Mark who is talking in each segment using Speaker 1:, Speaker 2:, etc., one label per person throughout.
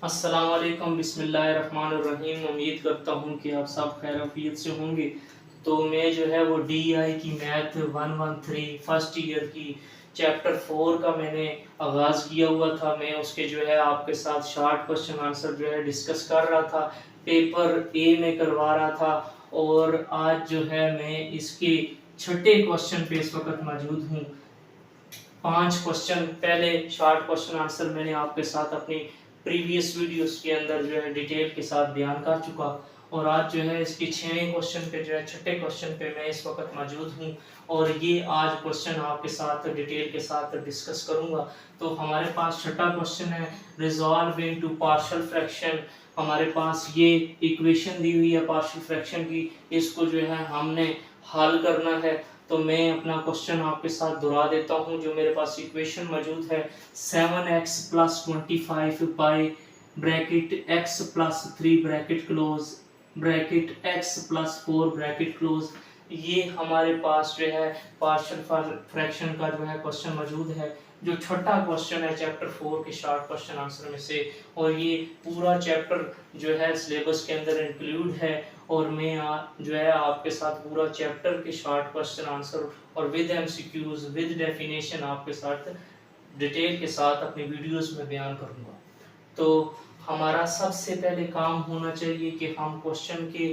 Speaker 1: अस्सलाम वालेकुम बिस्मिल्लाहिर्रहमानिर्रहीम। उम्मीद करता हूँ कि आप सब खैर आफियत से होंगे। तो मैं जो है वो DI की मैथ 113 फर्स्ट ईयर की चैप्टर 4 का मैंने आगाज़ किया हुआ था। मैं उसके जो है आपके साथ शॉर्ट क्वेश्चन आंसर जो है डिस्कस कर रहा था, पेपर ए में करवा रहा था। और आज जो है मैं इसके छठे क्वेश्चन पे इस वक्त मौजूद हूँ। 5 क्वेश्चन पहले शॉर्ट क्वेश्चन आंसर मैंने आपके साथ अपनी प्रीवियस वीडियोस के अंदर जो है डिटेल के साथ बयान कर चुका। और आज जो है इसके 6वें क्वेश्चन पे जो है छठे क्वेश्चन पे मैं इस वक्त मौजूद हूँ। और ये आज क्वेश्चन आपके साथ डिटेल के साथ डिस्कस करूँगा। तो हमारे पास छठा क्वेश्चन है, रिजॉल्व इनटू पार्शियल फ्रैक्शन। हमारे पास ये इक्वेशन दी हुई है पार्शियल फ्रैक्शन की, इसको जो है हमने हल करना है। तो मैं अपना क्वेश्चन आपके साथ दोहरा देता हूँ। जो मेरे पास इक्वेशन मौजूद है 7x + 25 by bracket x + 3 bracket close bracket x + 4 bracket close. ये हमारे पास जो है पार्शियल फ्रैक्शन का जो है क्वेश्चन मौजूद है, जो छठा क्वेश्चन है चैप्टर 4 के शॉर्ट क्वेश्चन आंसर में से। और ये पूरा चैप्टर जो है सिलेबस के अंदर इंक्लूड है। और मैं जो है आपके साथ पूरा चैप्टर के शॉर्ट क्वेश्चन आंसर और विद MCQs विद डेफिनेशन आपके साथ डिटेल के साथ अपनी वीडियोस में बयान करूंगा। तो हमारा सबसे पहले काम होना चाहिए कि हम क्वेश्चन के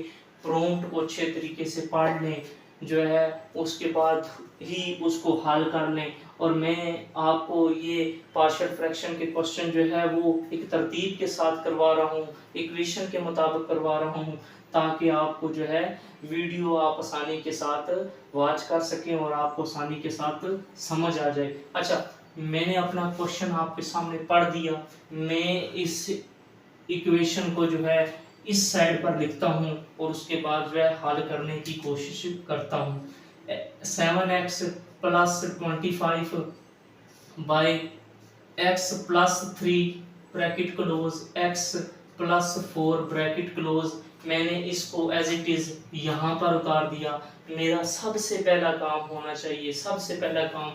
Speaker 1: प्रॉम्प्ट को अच्छे तरीके से पढ़ लें, जो है उसके बाद ही उसको हल कर लें। और मैं आपको ये पार्शियल फ्रैक्शन के क्वेश्चन जो है वो एक तरतीब के साथ करवा रहा हूँ, इक्वेशन के मुताबिक करवा रहा हूँ, ताकि आपको जो है वीडियो आप आसानी के साथ वॉच कर सकें और आपको आसानी के साथ समझ आ जाए। अच्छा, मैंने अपना क्वेश्चन आपके सामने पढ़ दिया। मैं इस इक्वेशन को जो है इस साइड पर लिखता हूँ और उसके बाद जो है हल करने की कोशिश करता हूँ। 7x + 25 by x + 3 bracket close x + 4 bracket close. मैंने इसको एज इट इज यहाँ पर उतार दिया। मेरा सबसे पहला काम होना चाहिए, सबसे पहला काम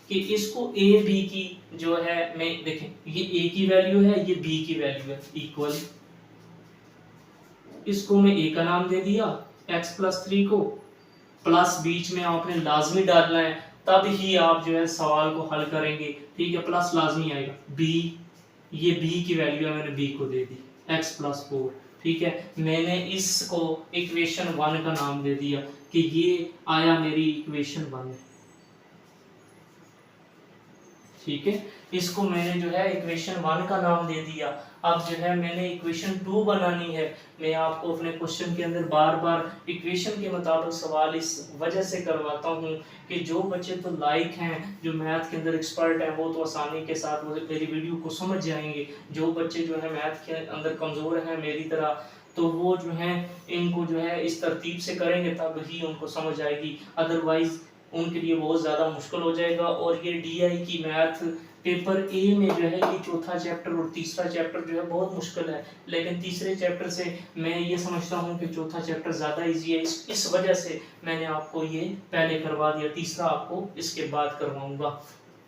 Speaker 1: कि इसको a b की जो है, मैं देखें ये a की वैल्यू है, ये b की वैल्यू है, इक्वल। इसको मैं a का नाम दे दिया, x + 3 को, प्लस बीच में आपने लाजमी डालना है, तब ही आप जो है सवाल को हल करेंगे। ठीक है, प्लस लाजमी आएगा। b, ये b की वैल्यू है, मैंने b को दे दी, x + 4। ठीक है, मैंने इसको इक्वेशन 1 का नाम दे दिया कि ये आया मेरी इक्वेशन 1। ठीक है, इसको मैंने जो है इक्वेशन 1 का नाम दे दिया। अब जो है मैंने इक्वेशन 2 बनानी है। मैं आपको अपने क्वेश्चन के अंदर बार बार इक्वेशन के मुताबिक सवाल इस वजह से करवाता हूँ कि जो बच्चे तो लाइक हैं, जो मैथ के अंदर एक्सपर्ट हैं, वो तो आसानी के साथ मेरी वीडियो को समझ जाएंगे। जो बच्चे जो है मैथ के अंदर कमज़ोर हैं मेरी तरह, तो वो जो है इनको जो है इस तरतीब से करेंगे तब ही उनको समझ आएगी, अदरवाइज उनके लिए बहुत ज़्यादा मुश्किल हो जाएगा। और ये DI की मैथ पेपर ए में जो है ये चौथा चैप्टर और तीसरा चैप्टर जो है बहुत मुश्किल है, लेकिन तीसरे चैप्टर से मैं ये समझता हूँ कि चौथा चैप्टर ज़्यादा इजी है। इस वजह से मैंने आपको ये पहले करवा दिया, तीसरा आपको इसके बाद करवाऊंगा।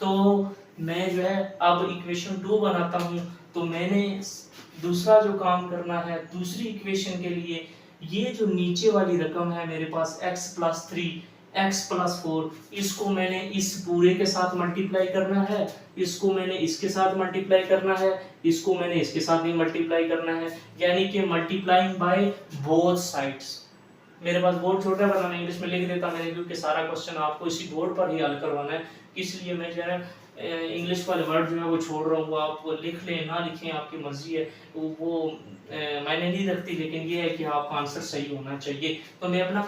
Speaker 1: तो मैं जो है अब इक्वेशन 2 बनाता हूँ। तो मैंने दूसरा जो काम करना है दूसरी इक्वेशन के लिए, ये जो नीचे वाली रकम है मेरे पास x + 3 x + 4, इसको मैंने इस पूरे के साथ मल्टीप्लाई करना है, इसको मैंने इसके साथ मल्टीप्लाई करना है, इसको मैंने इसके साथ भी मल्टीप्लाई करना है, यानी कि मल्टीप्लाइंग बाय बोथ साइड्स। मेरे पास बोर्ड छोटा बना, मैं इंग्लिश में लिख देता मैंने, क्योंकि सारा क्वेश्चन आपको इसी बोर्ड पर ही हल करवाना है, इसलिए मैं जो है इंग्लिश वाले वर्ड जो है वो छोड़ रहा हूँ। आप लिख लें ना लिखें आपकी मर्जी है, वो मायने नहीं रखती, लेकिन ये है कि आपका आंसर सही होना चाहिए। तो मैं अपना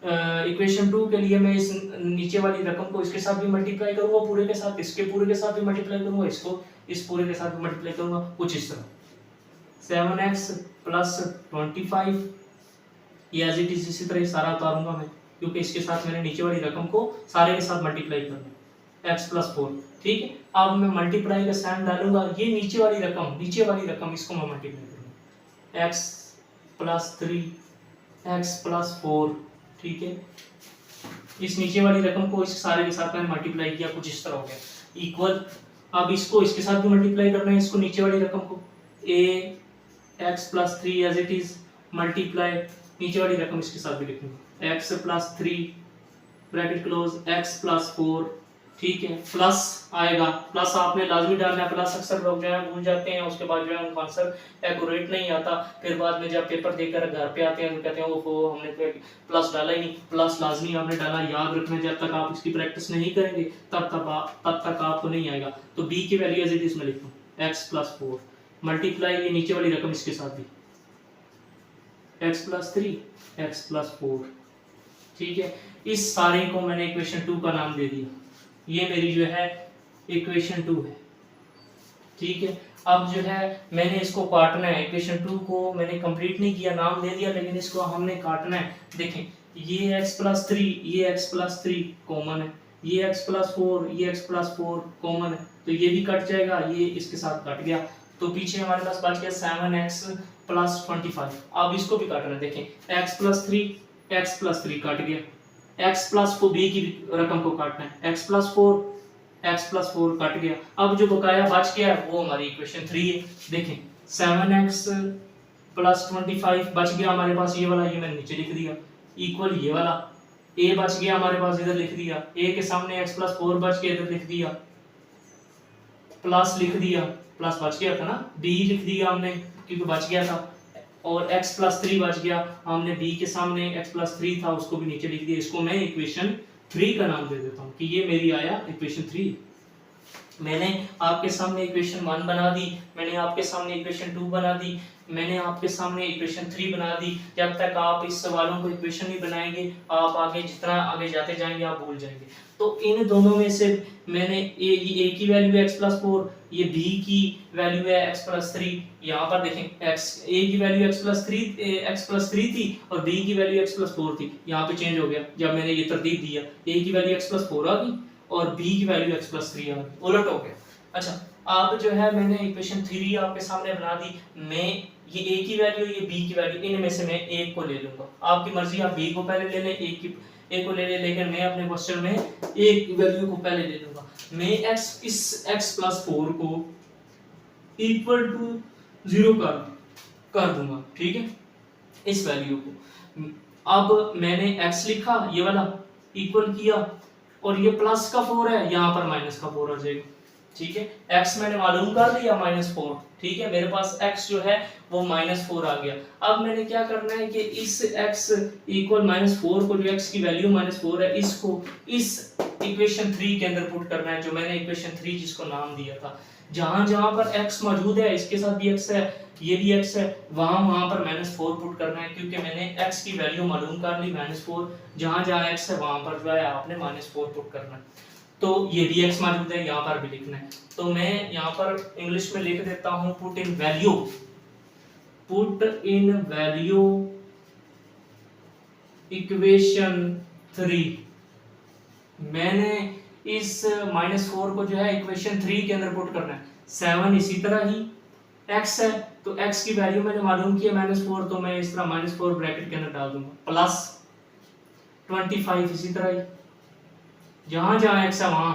Speaker 1: इक्वेशन 2 के लिए मैं इस नीचे वाली रकम को इसके साथ भी मल्टीप्लाई करूंगा पूरे के साथ, इसके पूरे के साथ भी मल्टीप्लाई करूंगा, इसको इस पूरे के साथ भी मल्टीप्लाई करूंगा, कुछ इस तरह। 7x + 25, ये एज इट इज इसी तरह सारा उतारूंगा मैं, क्योंकि इसके साथ मैंने नीचे वाली रकम को सारे के साथ मल्टीप्लाई करना है, x + 4। ठीक है, अब मैं मल्टीप्लाई का साइन डालूंगा, ये नीचे वाली रकम इसको मैं मल्टीप्लाई करूंगा, x + 3 x + 4। ठीक है, इस नीचे वाली रकम को इस सारे के साथ मैंने मल्टीप्लाई किया, कुछ इस तरह हो गया, इक्वल। अब इसको इसके साथ भी मल्टीप्लाई करना है, इसको नीचे वाली रकम को, a x plus 3 as it is multiply, नीचे वाली रकम इसके साथ भी लिखूंगा, x plus 3 bracket close x plus 4, ठीक है, प्लस आएगा, प्लस आपने लाजमी डालना है, प्लस अक्सर लोग जो है भूल जाते हैं, उसके बाद जो है उनका आंसर एक्यूरेट नहीं आता, फिर बाद में जब पेपर देकर घर पे आते हैं तो कहते हैं ओहो हमने तो प्लस डाला ही नहीं। प्लस लाजमी आपने डाला, याद रखना, जब तक आप इसकी प्रैक्टिस नहीं करेंगे तब तक आपको नहीं आएगा। तो बी की वैल्यू एज इट इज में लिख दूं एक्स प्लस 4 मल्टीप्लाई ये नीचे वाली रकम इसके साथ भी एक्स प्लस 3 एक्स प्लस 4, ठीक है। इस सारे को मैंने इक्वेशन 2 का नाम दे दिया, ये मेरी जो है इक्वेशन 2 है, ठीक है। अब जो है मैंने इसको काटना है, इक्वेशन 2 को मैंने कंप्लीट नहीं किया, नाम दे दिया, लेकिन इसको हमने काटना है। देखें ये x प्लस 3 ये x प्लस 3 कॉमन है, ये x प्लस 4 ये x प्लस 4 कॉमन है, तो ये भी कट जाएगा, ये इसके साथ कट गया, तो पीछे हमारे पास बच गया 7x प्लस 25। अब इसको भी काटना है, देखें x प्लस 3 कट गया, x प्लस 4 b की रकम को काटना है, x प्लस 4 कट गया, अब जो बकाया बच गया वो हमारी इक्वेशन 3 है। देखें 7x प्लस 25 बच गया हमारे पास, ये वाला ये मैंने नीचे लिख दिया, इक्वल ये वाला a बच गया हमारे पास, इधर लिख दिया, a के सामने x प्लस 4 बच गया, इधर लिख दिया, प्लस लिख दिया, प्लस बच गया था ना, b लिख दिया हमने क्योंकि बच गया था, और x प्लस 3 बच गया, हमने b के सामने x प्लस 3 था उसको भी नीचे लिख दिया, इसको मैं इक्वेशन 3 का नाम दे देता हूँ कि ये मेरी आया इक्वेशन 3। मैंने आपके सामने इक्वेशन 1 बना दी, मैंने आपके सामने इक्वेशन 2 बना दी, मैंने आपके सामने इक्वेशन 3 बना दी। जब तक आप इस सवालों को इक्वेशन नहीं बनाएंगे, आप आगे जितना आगे जाते जाएंगे आप भूल जाएंगे। तो इन दोनों में से मैंने ए की वैल्यू x प्लस 4, ये b की वैल्यू है x प्लस 3, यहाँ पर देखें a की वैल्यू x प्लस 3 थी और b की वैल्यू x प्लस 4 थी, यहाँ पे चेंज हो गया जब मैंने ये तरतीब दिया, a की वैल्यू x प्लस 4 आ गई और b की वैल्यू x प्लस 3 आ गई, उलट हो गया। अच्छा अब जो है मैंने इक्वेशन 3 आपके सामने बना दी, मैं ये a की वैल्यू ये b की वैल्यू इनमें से मैं एक को ले लूंगा, आपकी मर्जी, आप b को पहले ले लें, a को ले लें, लेकिन मैं अपने क्वेश्चन में एक वैल्यू को पहले ले लूंगा। मैं इस x प्लस 4 को इक्वल टू 0 कर दूंगा, ठीक है, इस वैल्यू को। अब मैंने x लिखा, ये वाला इक्वल किया, और ये प्लस का 4 है, यहाँ पर माइनस का 4 आ जाएगा, ठीक है। x मैंने मालूम कर लिया -4, ठीक है, मेरे पास x जो है वो -4 आ गया। अब मैंने क्या करना है कि इस x इक्वल -4 को, जो x की वैल्यू -4 है, इसको इस इक्वेशन 3 के अंदर पुट करना है, जो मैंने इक्वेशन 3 जिसको नाम दिया था। जहां जहां पर x मौजूद है, इसके साथ भी x है, ये भी x है, वहां पर -4 पुट करना है, क्योंकि मैंने x की वैल्यू मालूम कर ली -4, जहां जहां x है वहां पर जो है आपने -4 पुट करना है। तो ये भी x मौजूद है, यहाँ पर भी लिखना है, तो मैं यहाँ पर इंग्लिश में लिख देता हूँ पुट इन वैल्यू इक्वेशन 3। मैंने इस -4 को जो है इक्वेशन 3 के अंदर पुट करना है। 7 इसी तरह ही, x है तो x की वैल्यू मैंने मालूम किया -4, तो मैं इस तरह -4 ब्रैकेट के अंदर डाल दूंगा, प्लस 25 इसी तरह ही, जहां जहां x है वहां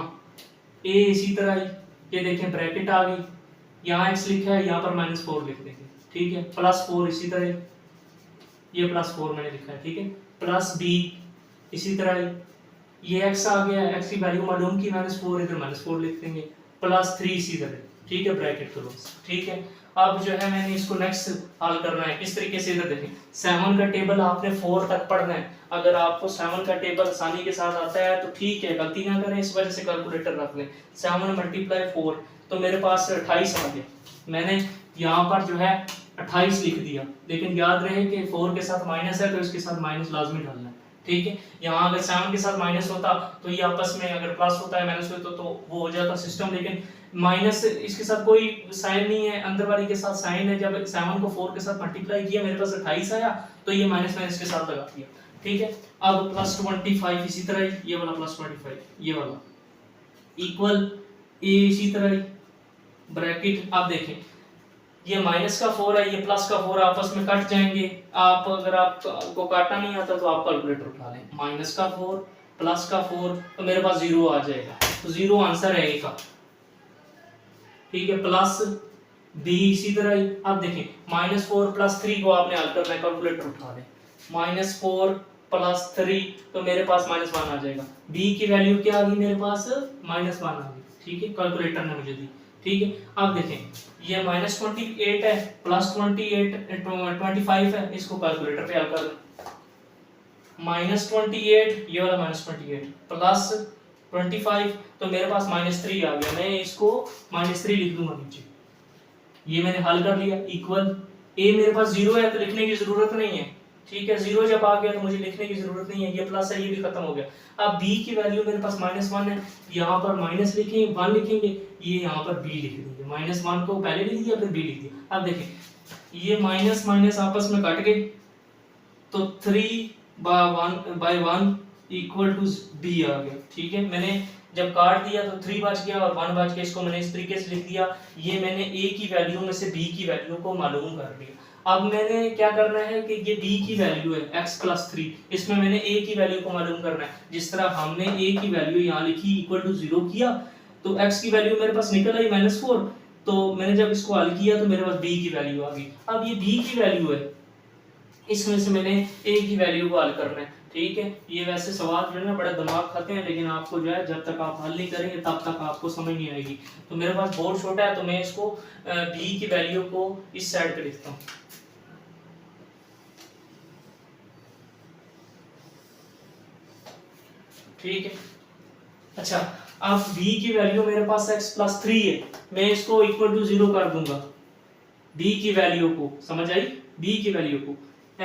Speaker 1: a इसी तरह ही, ये देखें ब्रैकेट आ गई, यहाँ x लिखा है, यहाँ पर -4 लिख देंगे, ठीक है, +4 इसी तरह, ये +4 मैंने लिखा है, ठीक है, प्लस b इसी तरह ही, ये x आ गया, x की वैल्यू मालूम की -4, इधर -4 लिख देंगे, +3 इसी तरह, ठीक है, ब्रैकेट क्लोज, ठीक है। अब जो है मैंने इसको नेक्स्ट हल करना है, किस तरीके से, इधर देखें 7 का टेबल आपने 4 तक पढ़ना है, अगर आपको 7 का टेबल आसानी के साथ आता है तो ठीक है, गलती ना करें, इस वजह से कैलकुलेटर रख लें। 7 × 4 तो मेरे पास 28 आ गया, मैंने यहाँ पर जो है 28 लिख दिया, लेकिन याद रहे कि 4 के साथ माइनस है तो इसके साथ माइनस लाजमी डालना है, ठीक है। यहाँ अगर 7 के साथ माइनस होता तो ये आपस में, अगर प्लस होता है माइनस होता तो वो हो जाता सिस्टम, लेकिन माइनस इसके साथ कोई साइन नहीं है, अंदर वाली के साथ साइन है। जब 7 को 4 के साथ मल्टीप्लाई किया मेरे पास 28 आया, तो ये माइनस मैंने इसके साथ लगा दिया, ठीक है। अब +25 इसी तरह, ये वाला +25, ये वाला इक्वल a इसी तरह ब्रैकेट। अब देखें ये माइनस का 4 है, ये प्लस का 4 आपस में कट जाएंगे। आप अगर आपको काटना नहीं आता तो आप कैलकुलेटर उठा लें, माइनस का 4 प्लस का 4, तो मेरे पास 0 आ जाएगा, तो 0 आंसर है ए का, ठीक है। प्लस बी इसी तरह ही। अब देखें -4 + 3 को आपने हल करना है, कैलकुलेटर उठा लें। -4 + 3 तो मेरे पास -1 आ जाएगा। बी की वैल्यू क्या आ गई मेरे पास? -1 आ गई। ठीक है, कैलकुलेटर ने मुझे दी। ठीक है, अब देखें ये -28 है, +28 25 है, इसको कैलकुलेटर पे हल कर लें। -28 ये वाला -28 प्लस 25 तो मेरे पास -3 आ गया। मैं इसको -3 लिख दूंगा नीचे। ये मैंने हल कर लिया। इक्वल ए मेरे पास 0 है तो लिखने की जरूरत नहीं है। ठीक है, 0 जब आ गया तो मुझे लिखने की जरूरत नहीं है। ये प्लस है, ये भी खत्म हो गया। अब बी की वैल्यू मेरे पास -1 है, यहाँ पर माइनस लिखेंगे, 1 लिखेंगे, ये यहाँ पर बी लिख देंगे। -1 को पहले लिख दिया फिर बी लिख दिया। अब देखें ये माइनस माइनस आपस में कट गए तो 3/1 इक्वल टू बी आ गया। ठीक है, मैंने जब काट दिया तो 3 बच गया और 1 बच गया। इसको मैंने इस तरीके से लिख दिया। ये मैंने ए की वैल्यू में से बी की वैल्यू को मालूम कर लिया। अब मैंने क्या करना है कि ये बी की वैल्यू है x + 3, इसमें मैंने a की वैल्यू को मालूम करना है। जिस तरह हमने a की वैल्यू यहाँ लिखी इक्वल टू 0 किया तो x की वैल्यू मेरे पास निकल आई -4। तो मैंने जब इसको हल किया तो मेरे पास b की वैल्यू आ गई। अब ये b की वैल्यू है, इसमें से मैंने a की वैल्यू को हल करना है। ठीक है, ये वैसे सवाल जो है ना बड़ा दिमाग खाते हैं, लेकिन आपको जो है जब तक आप हल नहीं करेंगे तब तक आपको समझ नहीं आएगी। तो मेरे पास बोर्ड छोटा है तो मैं इसको b की वैल्यू को इस साइड पे लिखता हूँ। ठीक है, अच्छा अब b की वैल्यू मेरे पास x + 3 है, मैं इसको इक्वल टू 0 कर दूंगा। b की वैल्यू को समझ आई, b की वैल्यू को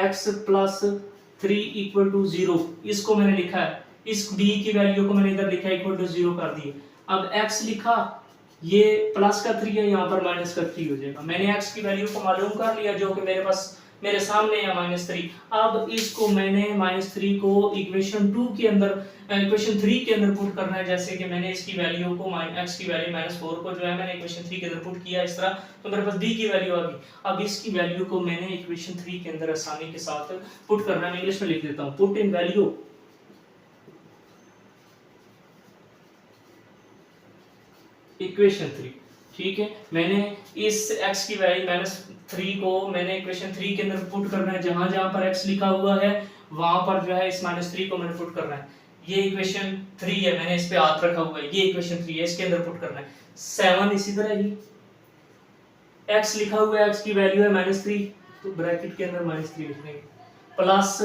Speaker 1: x + 3 इक्वल टू 0 इसको मैंने लिखा है। इस b की वैल्यू को मैंने इधर लिखा है इक्वल टू 0 कर दिया। अब x लिखा, ये प्लस का 3 है, यहाँ पर माइनस का 3 हो जाएगा। मैंने x की वैल्यू को मालूम कर लिया जो कि मेरे पास मेरे सामने है -3। अब इसको मैंने -3 को इक्वेशन 2 के अंदर इक्वेशन 3 के अंदर पुट करना है। जैसे कि मैंने इसकी वैल्यू को x की वैल्यू -4 को जो है मैंने इक्वेशन 3 के अंदर पुट किया इस तरह, तो मेरे पास b की वैल्यू आ गई। अब इसकी वैल्यू को मैंने इक्वेशन 3 के अंदर आसानी के साथ पुट करना है। मैं इंग्लिश में लिख देता हूँ, पुट इन वैल्यू इक्वेशन 3। ठीक है, मैंने इस x की वैल्यू -3 को मैंने इक्वेशन 3 के अंदर पुट करना है। जहां जहां पर x लिखा हुआ है वहां पर जो है इस -3 को मैंने पुट करना है। ये इक्वेशन 3 है, मैंने इस पे हाथ रखा हुआ है, ये इक्वेशन 3 है, इसके अंदर पुट करना है। 7 इसी तरह ही x लिखा हुआ है, x की वैल्यू है -3 तो ब्रैकेट के अंदर -3 लिख देंगे, प्लस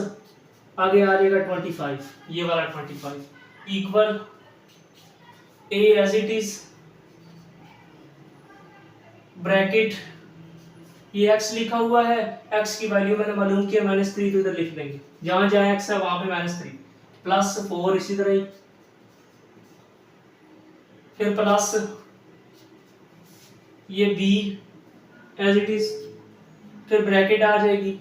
Speaker 1: आगे आ जाएगा 25, ये वाला 25 equal a as it is bracket, ये x लिखा हुआ है, x की वैल्यू मैंने मालूम किया -3 तो इधर लिख देंगे। जहां जहां x है वहां पे -3 प्लस 4 इसी तरह ही, फिर प्लस ये b एज इट इज, फिर ब्रैकेट आ जाएगी,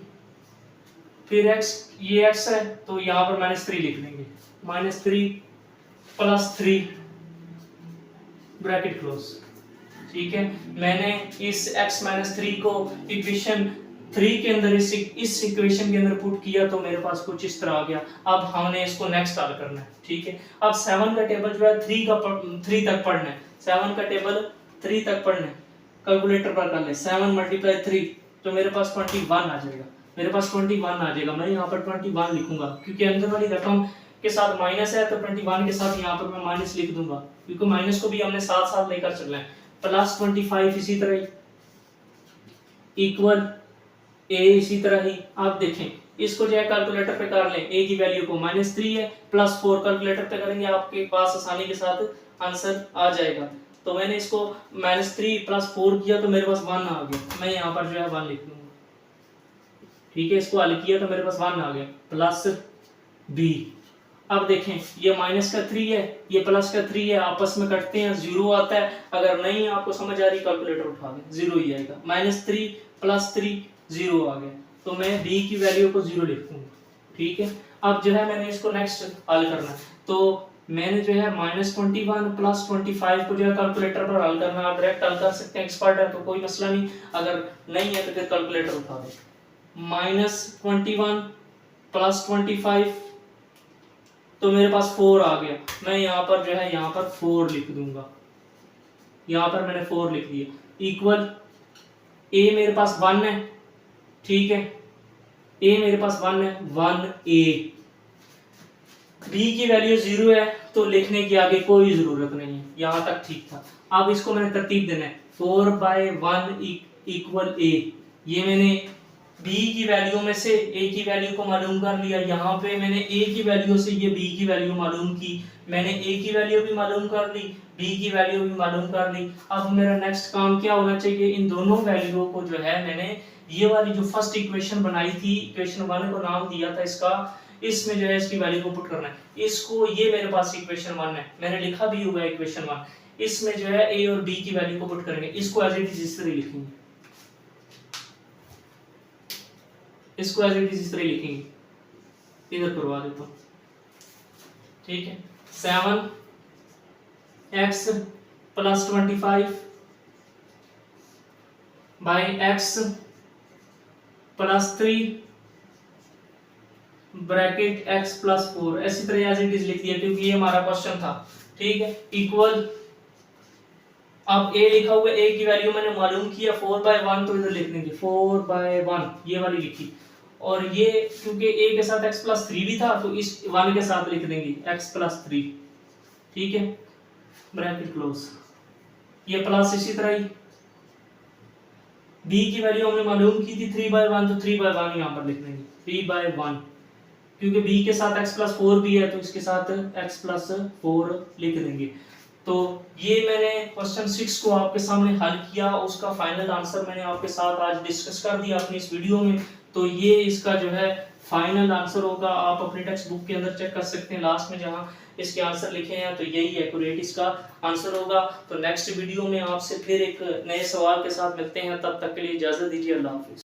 Speaker 1: फिर x, ये x है तो यहाँ पर -3 लिख देंगे। -3 + 3 ब्रैकेट क्लोज। ठीक है, मैंने इस x - 3 को इक्वेशन 3 के अंदर इस इक्वेशन के अंदर पुट किया तो मेरे पास कुछ इस तरह आ गया। अब हमने इसको नेक्स्ट हल करना है। ठीक है, अब 7 का टेबल जो है 3 तक पढ़ना है। 7 का टेबल 3 तक पढ़ना है, कैलकुलेटर पर कर ले। 7 × 3 तो मेरे पास 21 आ जाएगा। मेरे पास 21 आ जाएगा। मैं यहाँ पर 21 लिखूंगा क्योंकि अंदर वाली रकम के साथ माइनस है तो 21 के साथ यहाँ पर मैं माइनस लिख दूंगा, क्योंकि माइनस को भी हमने साथ साथ लेकर चलना है। प्लस 25 इसी तरह ही इक्वल a इसी तरह ही। आप देखें इसको जो है कैलकुलेटर पे कर लें, a की वैल्यू को -3 है, +4 कैलकुलेटर पे करेंगे आपके पास आसानी के साथ आंसर आ जाएगा। तो मैंने इसको -3 + 4 किया तो मेरे पास 1 आ गया। मैं यहाँ पर जो है 1 लिख दूंगा। ठीक है, इसको हल किया तो मेरे पास 1 आ गया प्लस b। अब देखें ये -3 है, ये +3 है, आपस में कटते हैं, 0 आता है। अगर नहीं आपको समझ आ रही कैलकुलेटर उठा लें, 0 ही आएगा। -3 + 3 0 आ गया, तो मैं b की वैल्यू को 0 लिख दूंगा। ठीक है, अब जो है मैंने इसको नेक्स्ट हल करना है। तो मैंने जो है -21 + 25 को जो है कैलकुलेटर पर हल करना। आप डायरेक्ट हल कर सकते हैं, एक्सपर्ट है तो कोई मसला नहीं, अगर नहीं है तो फिर कैलकुलेटर उठा दें। -21 + 25 तो मेरे पास 4 आ गया। मैं यहाँ पर जो है यहाँ पर 4 लिख दूंगा। यहाँ पर मैंने 4 लिख दिया इक्वल ए मेरे पास 1 है, ठीक है, ए मेरे पास 1 है, 1a। बी की वैल्यू 0 है तो लिखने की आगे कोई जरूरत नहीं है, यहां तक ठीक था। अब इसको मैंने तरतीब देना है, 4/1 इक्वल a। ये मैंने b की वैल्यू में से a की वैल्यू को मालूम कर लिया, यहाँ पे मैंने a की वैल्यू से ये b की वैल्यू मालूम की, मैंने a की वैल्यू भी मालूम कर ली, b की वैल्यू भी मालूम कर ली। अब मेरा नेक्स्ट काम क्या होना चाहिए, इन दोनों वैल्यूओं को जो है मैंने ये वाली जो फर्स्ट इक्वेशन बनाई थी, इक्वेशन 1 को नाम दिया था इसका, इसमें जो है इसकी वैल्यू को पुट करना है। इसको ये मेरे पास इक्वेशन 1 है, मैंने लिखा भी हुआ है इक्वेशन 1, इसमें जो है a और b की वैल्यू को पुट करेंगे, इसको एज इट इज इस तरह लिखेंगे, इसको एज इट इज इस तरह लिखेंगे, इधर करवा देता हूं, ठीक है। 7x + 25 by x + 3 bracket x + 4, ऐसी तरह एज इट इज लिख दिया क्योंकि ये हमारा क्वेश्चन था, ठीक है। इक्वल, अब a लिखा हुआ है, a की वैल्यू मैंने मालूम किया 4/1, तो इधर लिख देंगे 4/1, ये वाली लिखी। और ये क्योंकि a के साथ x + 3 भी था तो इस 1 के साथ लिख देंगे x + 3, ठीक है, ब्रैकेट क्लोज। ये प्लस इसी तरह ही b की वैल्यू हमने मालूम की थी 3/1, तो 3/1 यहाँ पर लिख देंगे, 3/1, क्योंकि b के साथ x + 4 भी है तो इसके साथ x + 4 लिख देंगे। तो ये मैंने क्वेश्चन 6 को आपके सामने हल किया, उसका फाइनल आंसर मैंने आपके साथ आज डिस्कस कर दिया अपनी इस वीडियो में। तो ये इसका जो है फाइनल आंसर होगा, आप अपनी टेक्स्ट बुक के अंदर चेक कर सकते हैं, लास्ट में जहां इसके आंसर लिखे हैं तो यही एक्यूरेट इसका आंसर होगा। तो नेक्स्ट वीडियो में आपसे फिर एक नए सवाल के साथ मिलते हैं, तब तक के लिए इजाजत दीजिए, अल्लाह हाफिज।